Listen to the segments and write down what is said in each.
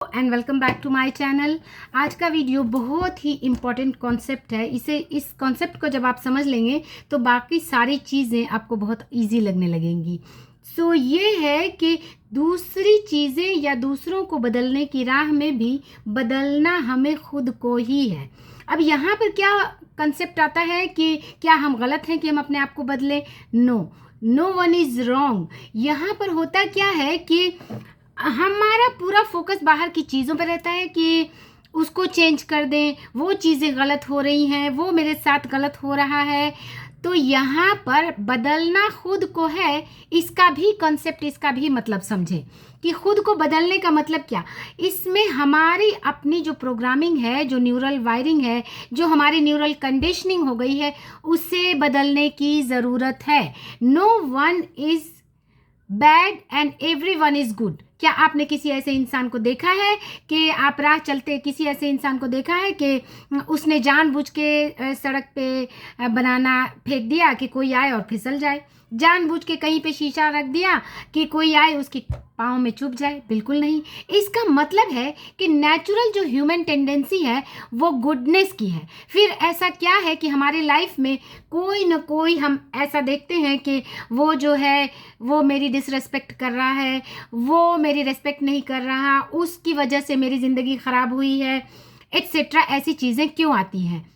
And welcome back to my channel. आज का video बहुत ही इम्पॉर्टेंट कॉन्सेप्ट है। इस कॉन्सेप्ट को जब आप समझ लेंगे तो बाकी सारी चीज़ें आपको बहुत इजी लगने लगेंगी। ये है कि दूसरी चीज़ें या दूसरों को बदलने की राह में भी बदलना हमें खुद को ही है। अब यहाँ पर क्या कंसेप्ट आता है कि क्या हम गलत हैं कि हम अपने आप को बदलें? No one is wrong. यहाँ पर होता क्या है कि हमारा पूरा फोकस बाहर की चीज़ों पर रहता है कि उसको चेंज कर दें, वो चीज़ें गलत हो रही हैं, वो मेरे साथ गलत हो रहा है। तो यहाँ पर बदलना खुद को है, इसका भी कॉन्सेप्ट, इसका भी मतलब समझें कि खुद को बदलने का मतलब क्या। इसमें हमारी अपनी जो प्रोग्रामिंग है, जो न्यूरल वायरिंग है, जो हमारी न्यूरल कंडीशनिंग हो गई है, उसे बदलने की ज़रूरत है। No one is bad and everyone is good. क्या आपने किसी ऐसे इंसान को देखा है कि आप राह चलते किसी ऐसे इंसान को देखा है कि उसने जानबूझ के सड़क पे बनाना फेंक दिया कि कोई आए और फिसल जाए? जानबूझ के कहीं पे शीशा रख दिया कि कोई आए उसके पाँव में चुभ जाए? बिल्कुल नहीं। इसका मतलब है कि नेचुरल जो ह्यूमन टेंडेंसी है वो गुडनेस की है। फिर ऐसा क्या है कि हमारे लाइफ में कोई न कोई हम ऐसा देखते हैं कि वो जो है वो मेरी डिसरेस्पेक्ट कर रहा है, वो मेरी रेस्पेक्ट नहीं कर रहा, उसकी वजह से मेरी ज़िंदगी ख़राब हुई है, एट्सेट्रा। ऐसी चीज़ें क्यों आती हैं?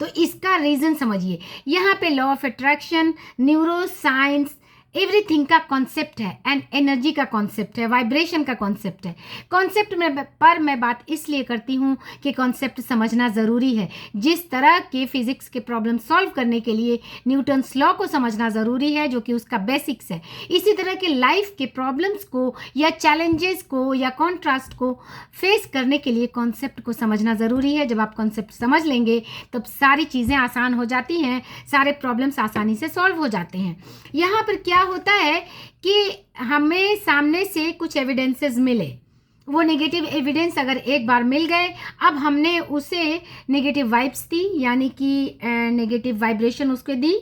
तो इसका रीज़न समझिए। यहाँ पे law of attraction, neuro science, everything का कॉन्सेप्ट है एंड एनर्जी का कॉन्सेप्ट है, वाइब्रेशन का कॉन्सेप्ट है। कॉन्सेप्ट में पर मैं बात इसलिए करती हूँ कि कॉन्सेप्ट समझना ज़रूरी है। जिस तरह के फिज़िक्स के प्रॉब्लम सॉल्व करने के लिए न्यूटन्स लॉ को समझना ज़रूरी है, जो कि उसका बेसिक्स है, इसी तरह के लाइफ के प्रॉब्लम्स को या चैलेंजेस को या कॉन्ट्रास्ट को फेस करने के लिए कॉन्सेप्ट को समझना ज़रूरी है। जब आप कॉन्सेप्ट समझ लेंगे तब सारी चीज़ें आसान हो जाती हैं, सारे प्रॉब्लम्स आसानी से सॉल्व हो जाते हैं। यहाँ पर क्या होता है कि हमें सामने से कुछ एविडेंसेस मिले, वो नेगेटिव एविडेंस अगर एक बार मिल गए, अब हमने उसे नेगेटिव वाइब्स दी, यानी कि नेगेटिव वाइब्रेशन उसके दी,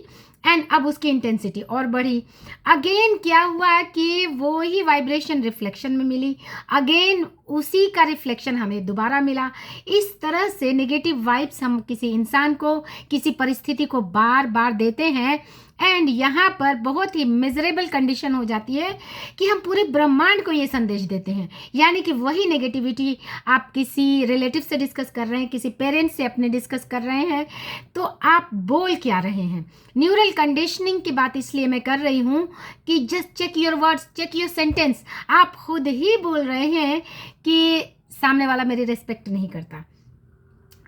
एंड अब उसकी इंटेंसिटी और बढ़ी। अगेन क्या हुआ कि वो ही वाइब्रेशन रिफ्लेक्शन में मिली, अगेन उसी का रिफ्लेक्शन हमें दोबारा मिला। इस तरह से नेगेटिव वाइब्स हम किसी इंसान को, किसी परिस्थिति को बार बार देते हैं, एंड यहाँ पर बहुत ही मिजरेबल कंडीशन हो जाती है कि हम पूरे ब्रह्मांड को ये संदेश देते हैं। यानी कि वही नेगेटिविटी आप किसी रिलेटिव से डिस्कस कर रहे हैं, किसी पेरेंट्स से अपने डिस्कस कर रहे हैं, तो आप बोल क्या रहे हैं? न्यूरल कंडीशनिंग की बात इसलिए मैं कर रही हूँ कि just check your words, check your sentence. आप खुद ही बोल रहे हैं कि सामने वाला मेरी रिस्पेक्ट नहीं करता,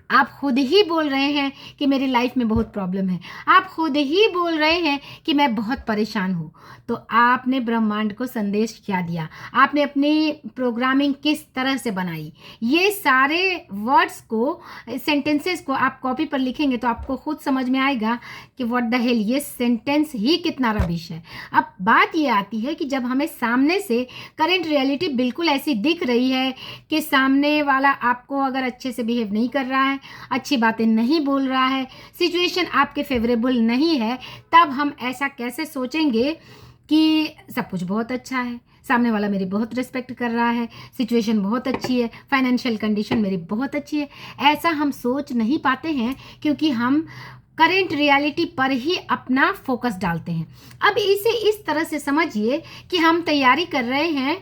आप खुद ही बोल रहे हैं कि मेरी लाइफ में बहुत प्रॉब्लम है, आप खुद ही बोल रहे हैं कि मैं बहुत परेशान हूँ। तो आपने ब्रह्मांड को संदेश क्या दिया? आपने अपनी प्रोग्रामिंग किस तरह से बनाई? ये सारे वर्ड्स को, सेंटेंसेस को आप कॉपी पर लिखेंगे तो आपको खुद समझ में आएगा कि व्हाट द हेल, ये सेंटेंस ही कितना रबिश है। अब बात ये आती है कि जब हमें सामने से करेंट रियलिटी बिल्कुल ऐसी दिख रही है कि सामने वाला आपको अगर अच्छे से बिहेव नहीं कर रहा है, अच्छी बातें नहीं बोल रहा है, सिचुएशन आपके फेवरेबल नहीं है, तब हम ऐसा कैसे सोचेंगे कि सब कुछ बहुत अच्छा है, सामने वाला मेरी बहुत रिस्पेक्ट कर रहा है, सिचुएशन बहुत अच्छी है, फाइनेंशियल कंडीशन मेरी बहुत अच्छी है। ऐसा हम सोच नहीं पाते हैं क्योंकि हम करेंट रियलिटी पर ही अपना फोकस डालते हैं। अब इसे इस तरह से समझिए कि हम तैयारी कर रहे हैं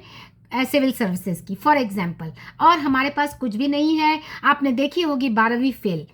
सिविल सर्विसेज की फॉर एग्जाम्पल, और हमारे पास कुछ भी नहीं है। आपने देखी होगी 12वीं फेल,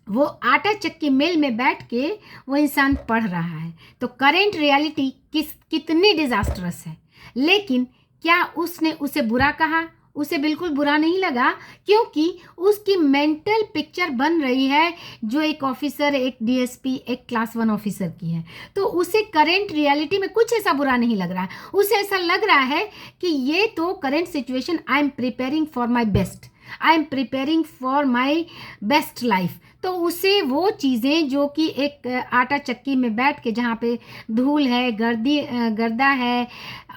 वो आटा चक्की मिल में बैठ के वो इंसान पढ़ रहा है। तो करेंट रियलिटी कितनी डिजास्टरस है, लेकिन क्या उसने उसे बुरा कहा? उसे बिल्कुल बुरा नहीं लगा, क्योंकि उसकी मेंटल पिक्चर बन रही है जो एक ऑफिसर, एक डीएसपी, एक क्लास 1 ऑफिसर की है। तो उसे करेंट रियलिटी में कुछ ऐसा बुरा नहीं लग रहा है, उसे ऐसा लग रहा है कि ये तो current situation, I am preparing for my best, I am preparing for my best life. तो उसे वो चीज़ें जो कि एक आटा चक्की में बैठ के, जहाँ पे धूल है, गर्दा है,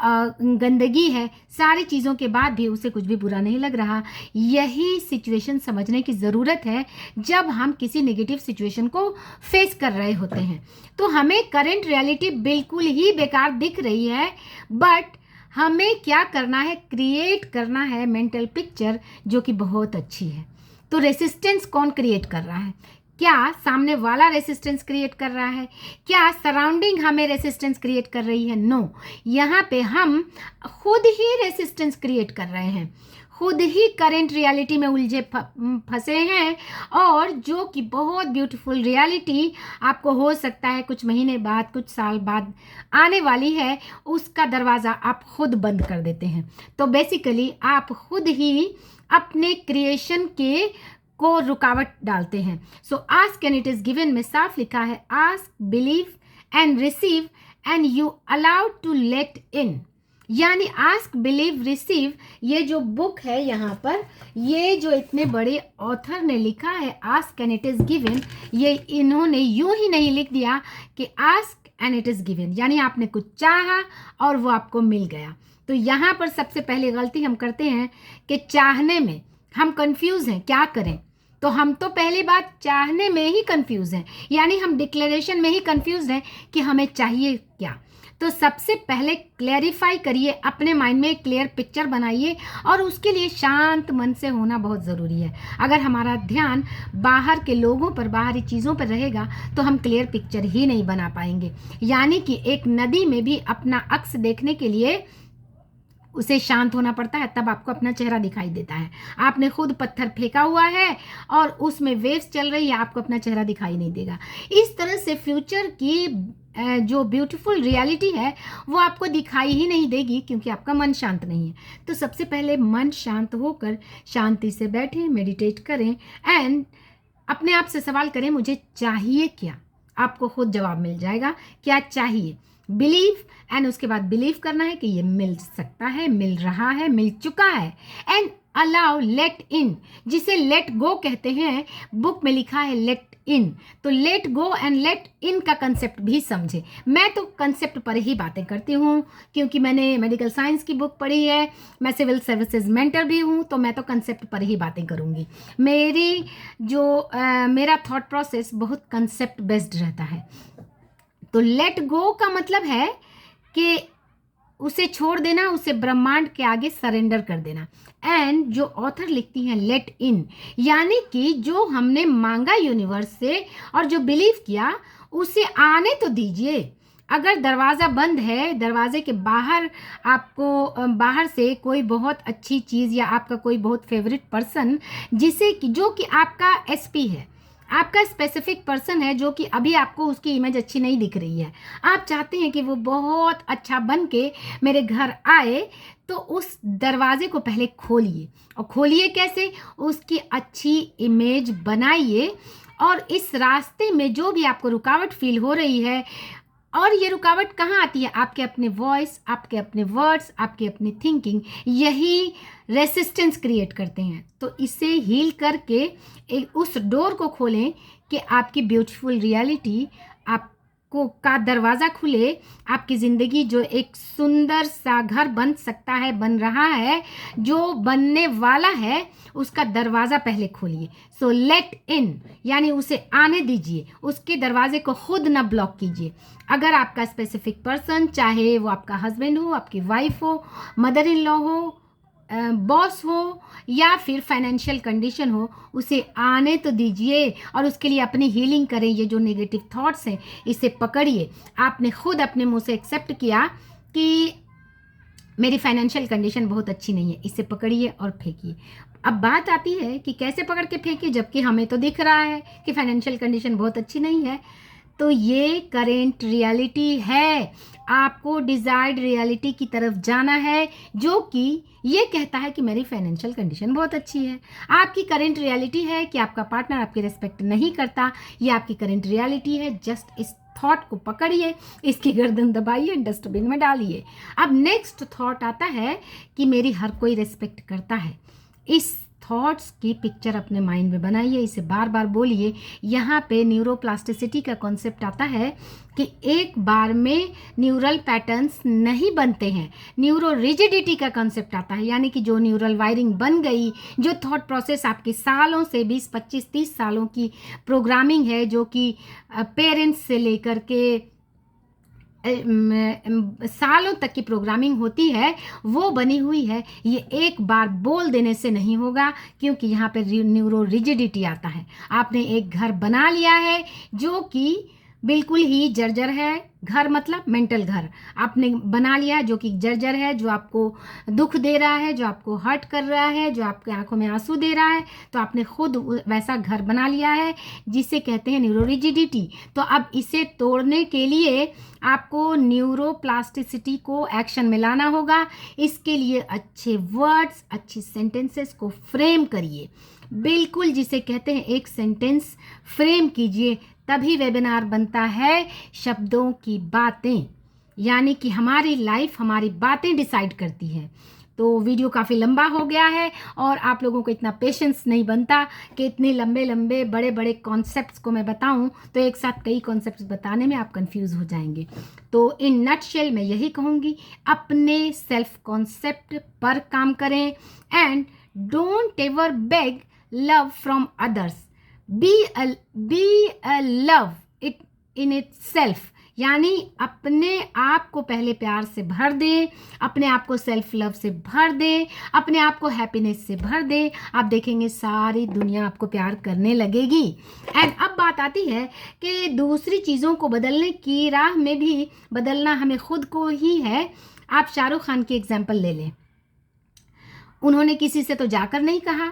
गंदगी है, सारी चीज़ों के बाद भी उसे कुछ भी बुरा नहीं लग रहा। यही सिचुएशन समझने की ज़रूरत है जब हम किसी नेगेटिव सिचुएशन को फेस कर रहे होते हैं। तो हमें करंट रियलिटी बिल्कुल ही बेकार दिख रही है, बट हमें क्या करना है, क्रिएट करना है मेंटल पिक्चर जो कि बहुत अच्छी है। तो रेसिस्टेंस कौन क्रिएट कर रहा है? क्या सामने वाला रेसिस्टेंस क्रिएट कर रहा है? क्या सराउंडिंग हमें रेसिस्टेंस क्रिएट कर रही है? नो, यहाँ पे हम खुद ही रेसिस्टेंस क्रिएट कर रहे हैं, खुद ही करंट रियलिटी में उलझे फंसे हैं, और जो कि बहुत ब्यूटीफुल रियलिटी आपको हो सकता है कुछ महीने बाद, कुछ साल बाद आने वाली है, उसका दरवाज़ा आप खुद बंद कर देते हैं। तो बेसिकली आप खुद ही अपने क्रिएशन के को रुकावट डालते हैं। So ask and it is given में साफ लिखा है, ask, believe and receive and you allowed to let in. यानी आस्क, बिलीव, रिसीव, ये जो बुक है यहाँ पर, ये जो इतने बड़े ऑथर ने लिखा है ask and it is given, ये इन्होंने यूं ही नहीं लिख दिया कि ask and it is given, यानी आपने कुछ चाहा और वो आपको मिल गया। तो यहाँ पर सबसे पहले गलती हम करते हैं कि चाहने में हम कंफ्यूज हैं, क्या करें? तो हम तो पहली बात चाहने में ही कंफ्यूज हैं, यानी हम डिक्लेरेशन में ही कंफ्यूज हैं कि हमें चाहिए क्या। तो सबसे पहले क्लैरिफाई करिए, अपने माइंड में एक क्लियर पिक्चर बनाइए, और उसके लिए शांत मन से होना बहुत ज़रूरी है। अगर हमारा ध्यान बाहर के लोगों पर, बाहरी चीज़ों पर रहेगा तो हम क्लियर पिक्चर ही नहीं बना पाएंगे। यानी कि एक नदी में भी अपना अक्स देखने के लिए उसे शांत होना पड़ता है, तब आपको अपना चेहरा दिखाई देता है। आपने खुद पत्थर फेंका हुआ है और उसमें वेव्स चल रही है, आपको अपना चेहरा दिखाई नहीं देगा। इस तरह से फ्यूचर की जो ब्यूटीफुल रियलिटी है वो आपको दिखाई ही नहीं देगी, क्योंकि आपका मन शांत नहीं है। तो सबसे पहले मन शांत होकर शांति से बैठें, मेडिटेट करें एंड अपने आप से सवाल करें, मुझे चाहिए क्या? आपको खुद जवाब मिल जाएगा क्या चाहिए। बिलीव, एंड उसके बाद बिलीव करना है कि ये मिल सकता है, मिल रहा है, मिल चुका है। एंड अलाउ, लेट इन, जिसे लेट गो कहते हैं, बुक में लिखा है लेट इन। तो लेट गो एंड लेट इन का कंसेप्ट भी समझे। मैं तो कंसेप्ट पर ही बातें करती हूँ, क्योंकि मैंने मेडिकल साइंस की बुक पढ़ी है, मैं सिविल सर्विसेज मेंटर भी हूँ, तो मैं तो कंसेप्ट पर ही बातें करूँगी। मेरा थॉट प्रोसेस बहुत कंसेप्ट बेस्ड रहता है। तो लेट गो का मतलब है कि उसे छोड़ देना, उसे ब्रह्मांड के आगे सरेंडर कर देना। एंड जो ऑथर लिखती हैं लेट इन, यानी कि जो हमने मांगा यूनिवर्स से और जो बिलीव किया उसे आने तो दीजिए। अगर दरवाज़ा बंद है, दरवाजे के बाहर आपको बाहर से कोई बहुत अच्छी चीज़ या आपका कोई बहुत फेवरेट पर्सन, जो कि आपका एसपी है, आपका स्पेसिफिक पर्सन है, जो कि अभी आपको उसकी इमेज अच्छी नहीं दिख रही है, आप चाहते हैं कि वो बहुत अच्छा बन के मेरे घर आए, तो उस दरवाजे को पहले खोलिए। और खोलिए कैसे? उसकी अच्छी इमेज बनाइए, और इस रास्ते में जो भी आपको रुकावट फील हो रही है, और ये रुकावट कहाँ आती है? आपके अपने वॉइस, आपके अपने वर्ड्स, आपके अपने थिंकिंग, यही रेसिस्टेंस क्रिएट करते हैं। तो इसे हील करके उस डोर को खोलें कि आपकी ब्यूटीफुल रियलिटी आपको का दरवाज़ा खुले, आपकी ज़िंदगी जो एक सुंदर सा घर बन सकता है, बन रहा है, जो बनने वाला है, उसका दरवाज़ा पहले खोलिए। सो लेट इन, यानी उसे आने दीजिए, उसके दरवाजे को खुद ना ब्लॉक कीजिए। अगर आपका स्पेसिफिक पर्सन, चाहे वो आपका हस्बैंड हो, आपकी वाइफ हो, मदर इन लॉ हो, बॉस हो, या फिर फाइनेंशियल कंडीशन हो, उसे आने तो दीजिए और उसके लिए अपनी हीलिंग करें। ये जो नेगेटिव थॉट्स हैं इसे पकड़िए। आपने खुद अपने मुंह से एक्सेप्ट किया कि मेरी फाइनेंशियल कंडीशन बहुत अच्छी नहीं है, इसे पकड़िए और फेंकिए। अब बात आती है कि कैसे पकड़ के फेंकिए, जबकि हमें तो दिख रहा है कि फाइनेंशियल कंडीशन बहुत अच्छी नहीं है। तो ये करेंट रियलिटी है, आपको डिजायर्ड रियलिटी की तरफ जाना है, जो कि ये कहता है कि मेरी फाइनेंशियल कंडीशन बहुत अच्छी है। आपकी करेंट रियलिटी है कि आपका पार्टनर आपकी रिस्पेक्ट नहीं करता, ये आपकी करेंट रियलिटी है। जस्ट इस थॉट को पकड़िए, इसकी गर्दन दबाइए, डस्टबिन में डालिए। अब नेक्स्ट थॉट आता है कि मेरी हर कोई रिस्पेक्ट करता है। इस थॉट्स की पिक्चर अपने माइंड में बनाइए, इसे बार बार बोलिए। यहाँ पे न्यूरोप्लास्टिसिटी का कॉन्सेप्ट आता है कि एक बार में न्यूरल पैटर्न्स नहीं बनते हैं। न्यूरो रिजिडिटी का कॉन्सेप्ट आता है, यानी कि जो न्यूरल वायरिंग बन गई, जो थॉट प्रोसेस आपके सालों से 20, 25, 30 सालों की प्रोग्रामिंग है, जो कि पेरेंट्स से लेकर के सालों तक की प्रोग्रामिंग होती है वो बनी हुई है। ये एक बार बोल देने से नहीं होगा, क्योंकि यहाँ पे न्यूरो रिजिडिटी आता है। आपने एक घर बना लिया है जो कि बिल्कुल ही जर्जर है। घर मतलब मेंटल घर आपने बना लिया है जो कि जर्जर है, जो आपको दुख दे रहा है, जो आपको हर्ट कर रहा है, जो आपके आंखों में आंसू दे रहा है। तो आपने खुद वैसा घर बना लिया है जिसे कहते हैं न्यूरोरिजिडिटी। तो अब इसे तोड़ने के लिए आपको न्यूरोप्लास्टिसिटी को एक्शन में लाना होगा। इसके लिए अच्छे वर्ड्स, अच्छी सेंटेंसेस को फ्रेम करिए। बिल्कुल जिसे कहते हैं एक सेंटेंस फ्रेम कीजिए, तभी वेबिनार बनता है। शब्दों की बातें, यानी कि हमारी लाइफ हमारी बातें डिसाइड करती है। तो वीडियो काफ़ी लंबा हो गया है और आप लोगों को इतना पेशेंस नहीं बनता कि इतने लंबे लंबे बड़े बड़े कॉन्सेप्ट्स को मैं बताऊं, तो एक साथ कई कॉन्सेप्ट्स बताने में आप कंफ्यूज हो जाएंगे। तो इन नटशेल मैं यही कहूँगी, अपने सेल्फ कॉन्सेप्ट पर काम करें and don't ever beg love from others. Be a love it in itself, यानी अपने आप को पहले प्यार से भर दें, अपने आप को सेल्फ लव से भर दें, अपने आप को हैप्पीनेस से भर दें। आप देखेंगे सारी दुनिया आपको प्यार करने लगेगी। एंड अब बात आती है कि दूसरी चीज़ों को बदलने की राह में भी बदलना हमें खुद को ही है। आप शाहरुख खान की एग्जाम्पल ले लें। उन्होंने किसी से तो जाकर नहीं कहा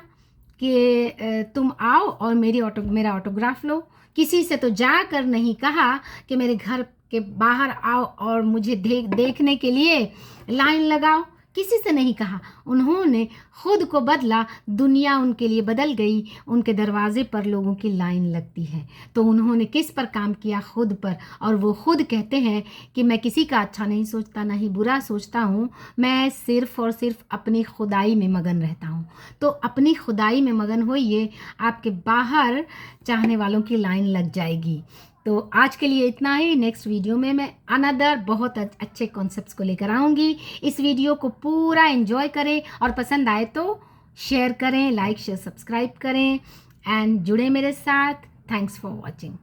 कि तुम आओ और मेरा ऑटोग्राफ लो। किसी से तो जाकर नहीं कहा कि मेरे घर के बाहर आओ और मुझे देखने के लिए लाइन लगाओ। किसी से नहीं कहा, उन्होंने खुद को बदला। दुनिया उनके लिए बदल गई। उनके दरवाजे पर लोगों की लाइन लगती है। तो उन्होंने किस पर काम किया? खुद पर। और वो खुद कहते हैं कि मैं किसी का अच्छा नहीं सोचता, ना ही बुरा सोचता हूँ, मैं सिर्फ और सिर्फ अपनी खुदाई में मगन रहता हूँ। तो अपनी खुदाई में मगन होइए, आपके बाहर चाहने वालों की लाइन लग जाएगी। तो आज के लिए इतना ही। नेक्स्ट वीडियो में मैं अनदर बहुत अच्छे कॉन्सेप्ट्स को लेकर आऊँगी। इस वीडियो को पूरा एंजॉय करें और पसंद आए तो शेयर करें, लाइक शेयर सब्सक्राइब करें एंड जुड़े मेरे साथ। Thanks for watching.